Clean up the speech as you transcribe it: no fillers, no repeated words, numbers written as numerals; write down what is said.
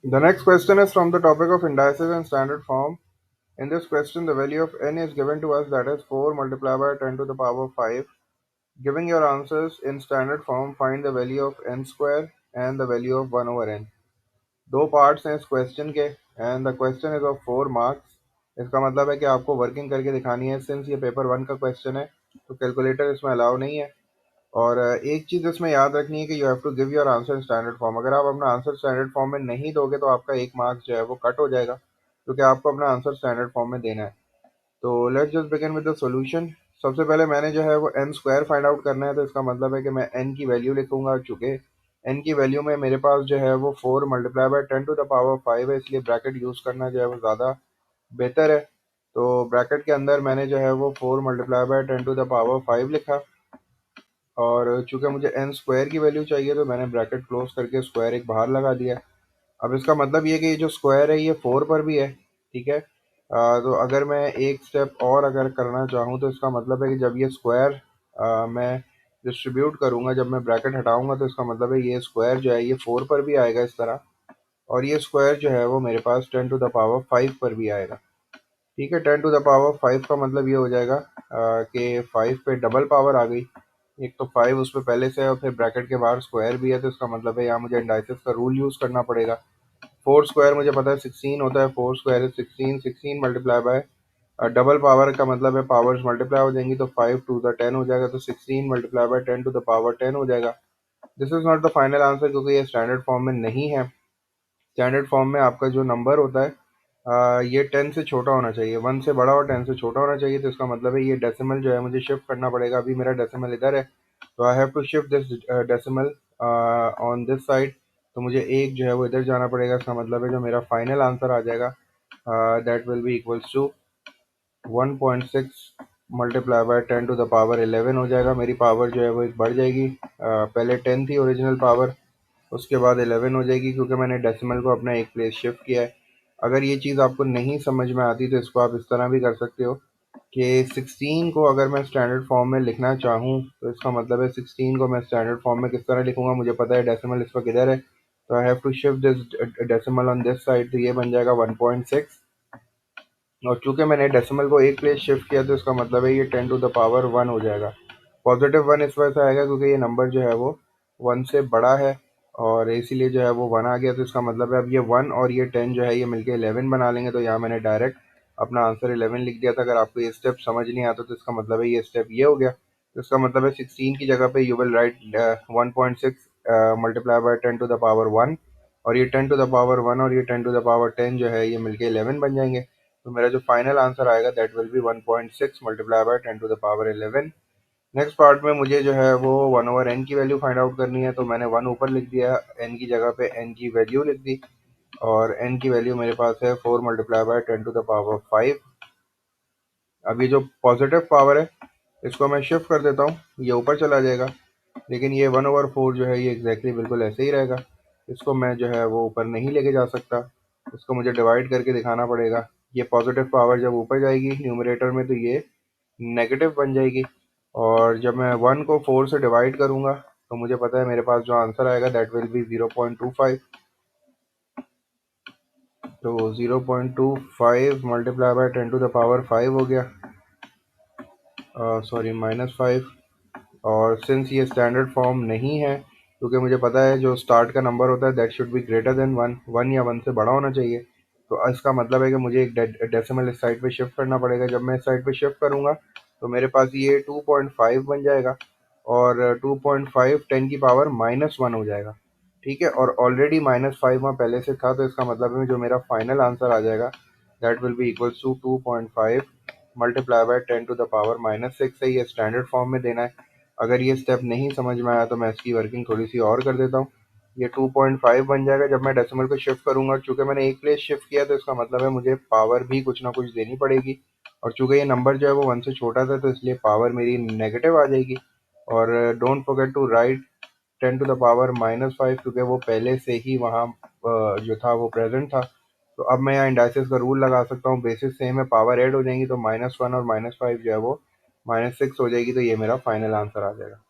The next question is from the topic of indices and standard form. In this question, the value of n is given to us, that is 4 multiplied by 10 to the power 5. Giving your answers in standard form, find the value of n square and the value of 1 over n. दो parts हैं इस question के and the question is of 4 marks. इसका मतलब है कि आपको working करके दिखानी है। सिंस ये पेपर 1 का क्वेश्चन है तो कैलकुलेटर इसमें अलाउ नहीं है। और एक चीज़ इसमें याद रखनी है कि you have to give your answer in standard form. अगर आप अपना आंसर स्टैंडर्ड फॉर्म में नहीं दोगे तो आपका 1 मार्क्स जो है वो कट हो जाएगा, क्योंकि आपको अपना आंसर स्टैंडर्ड फॉर्म में देना है। तो let's just begin with the solution. सबसे पहले मैंने जो है वो एन स्क्वायर फाइंड आउट करना है, तो इसका मतलब है कि मैं एन की वैल्यू लिखूंगा। चूंकि एन की वैल्यू में मेरे पास जो है वो 4 multiply by 10 to the power 5 है, इसलिए ब्रैकेट यूज़ करना जो है वो ज़्यादा बेहतर है। तो ब्रैकेट के अंदर मैंने जो है वो 4 multiply by 10 to the power 5 लिखा। और चूंकि मुझे एन स्क्वायर की वैल्यू चाहिए तो मैंने ब्रैकेट क्लोज करके स्क्वायर एक बाहर लगा दिया। अब इसका मतलब ये कि ये जो स्क्वायर है ये 4 पर भी है, ठीक है। तो अगर मैं एक स्टेप और अगर करना चाहूँ तो इसका मतलब है कि जब ये स्क्वायर मैं डिस्ट्रीब्यूट करूँगा, जब मैं ब्रैकेट हटाऊँगा, तो इसका मतलब है ये स्क्वायर जो है ये 4 पर भी आएगा इस तरह। और ये स्क्वायर जो है वो मेरे पास 10 टू द पावर 5 पर भी आएगा, ठीक है। 10 टू द पावर 5 का मतलब ये हो जाएगा कि 5 पे डबल पावर आ गई। एक तो 5 उस पर पहले से है और फिर ब्रैकेट के बाहर स्क्वायर भी है, तो इसका मतलब है यहाँ मुझे इंडाइसिस का रूल यूज़ करना पड़ेगा। 4 स्क्वायर मुझे पता है 16 होता है। 4 स्क्वायर है 16, 16 मल्टीप्लाई बाय डबल पावर का मतलब है पावर्स मल्टीप्लाई हो जाएंगी, तो 5 टू द 10 हो जाएगा, तो 16 multiply by 10 to the power 10 हो जाएगा। This is not the final answer, क्योंकि ये स्टैंडर्ड फॉर्म में नहीं है। स्टैंडर्ड फॉर्म में आपका जो नंबर होता है ये 10 से छोटा होना चाहिए, 1 से बड़ा और 10 से छोटा होना चाहिए। तो इसका मतलब है ये डेसिमल जो है मुझे शिफ्ट करना पड़ेगा। अभी मेरा डेसिमल इधर है, तो I have to shift this decimal on this side. तो मुझे एक जो है वो इधर जाना पड़ेगा। इसका मतलब है जो मेरा फाइनल आंसर आ जाएगा that will be equals to 1.6 multiply by 10 to the power 11 हो जाएगा। मेरी पावर जो है वो एक बढ़ जाएगी। पहले 10 थी ओरिजिनल पावर, उसके बाद 11 हो जाएगी, क्योंकि मैंने डेसिमल को अपना एक प्लेस शिफ्ट किया है। अगर ये चीज़ आपको नहीं समझ में आती तो इसको आप इस तरह भी कर सकते हो कि 16 को अगर मैं स्टैंडर्ड फॉर्म में लिखना चाहूँ तो इसका मतलब है 16 को मैं स्टैंडर्ड फॉर्म में किस तरह लिखूंगा। मुझे पता है डेसिमल इस वक्त इधर है, तो I have to shift this decimal on this side, तो ये बन जाएगा 1.6। और चूंकि मैंने डेसिमल को एक प्लेस शिफ्ट किया तो इसका मतलब है ये 10 टू द पावर 1 हो जाएगा। पॉजिटिव 1 इस वजह से आएगा क्योंकि ये नंबर जो है वो 1 से बड़ा है, और इसीलिए जो है वो 1 आ गया। तो इसका मतलब है अब ये 1 और ये 10 जो है ये मिलके 11 बना लेंगे। तो यहाँ मैंने डायरेक्ट अपना आंसर 11 लिख दिया था। अगर आपको ये स्टेप समझ नहीं आता तो इसका मतलब है ये स्टेप ये हो गया। तो इसका मतलब है 16 की जगह पे you will write 1.6 multiply by 10 to the power 1, और ये 10 टू द पावर 1 और ये 10 टू द पावर 10 जो है ये मिलके 11 बन जाएंगे। तो मेरा जो फाइनल आंसर आएगा that will be 1.6 multiply by 10 to the power 11। Next part में मुझे जो है वो 1 ओवर एन की वैल्यू फाइंड आउट करनी है, तो मैंने 1 ऊपर लिख दिया, एन की जगह पे एन की वैल्यू लिख दी। और एन की वैल्यू मेरे पास है 4 multiply by 10 to the power 5। अब ये जो पॉजिटिव पावर है इसको मैं शिफ्ट कर देता हूँ, ये ऊपर चला जाएगा। लेकिन ये 1/4 जो है ये एग्जैक्टली बिल्कुल ऐसे ही रहेगा। इसको मैं जो है वो ऊपर नहीं लेके जा सकता, इसको मुझे डिवाइड करके दिखाना पड़ेगा। ये पॉजिटिव पावर जब ऊपर जाएगी न्यूमरेटर में तो ये नेगेटिव बन जाएगी। और जब मैं 1 को 4 से डिवाइड करूंगा तो मुझे पता है मेरे पास जो आंसर आएगा दैट विल बी 0.25। तो 0.25 multiply by 10 to the power 5 हो गया, सॉरी -5। और सिंस ये स्टैंडर्ड फॉर्म नहीं है, क्योंकि मुझे पता है जो स्टार्ट का नंबर होता है that should be greater than 1, 1 या 1 से बड़ा होना चाहिए। तो इसका मतलब है कि मुझे एक डेसिमल इस साइड पे शिफ्ट करना पड़ेगा। जब मैं इस साइड पे शिफ्ट करूंगा तो मेरे पास ये 2.5 बन जाएगा, और 2.5 10 की पावर -1 हो जाएगा, ठीक है। और ऑलरेडी -5 वहाँ पहले से था, तो इसका मतलब है जो मेरा फाइनल आंसर आ जाएगा that will be equals to 2.5 multiply by 10 to the power -6 है। ये स्टैंडर्ड फॉर्म में देना है। अगर ये स्टेप नहीं समझ में आया तो मैं इसकी वर्किंग थोड़ी सी और कर देता हूँ। ये 2.5 बन जाएगा जब मैं डेसिमल को शिफ्ट करूंगा। चूंकि मैंने एक प्लेस शिफ्ट किया तो इसका मतलब है मुझे पावर भी कुछ ना कुछ देनी पड़ेगी। और चूंकि ये नंबर जो है वो 1 से छोटा था तो इसलिए पावर मेरी नेगेटिव आ जाएगी। और don't forget to write 10 to the power -5, क्योंकि वो पहले से ही वहाँ जो था वो प्रेजेंट था। तो अब मैं यहाँ इंडाइसिस का रूल लगा सकता हूँ, बेसिस सेम है, पावर ऐड हो जाएंगी तो -1 और -5 जो है वो -6 हो जाएगी। तो ये मेरा फाइनल आंसर आ जाएगा।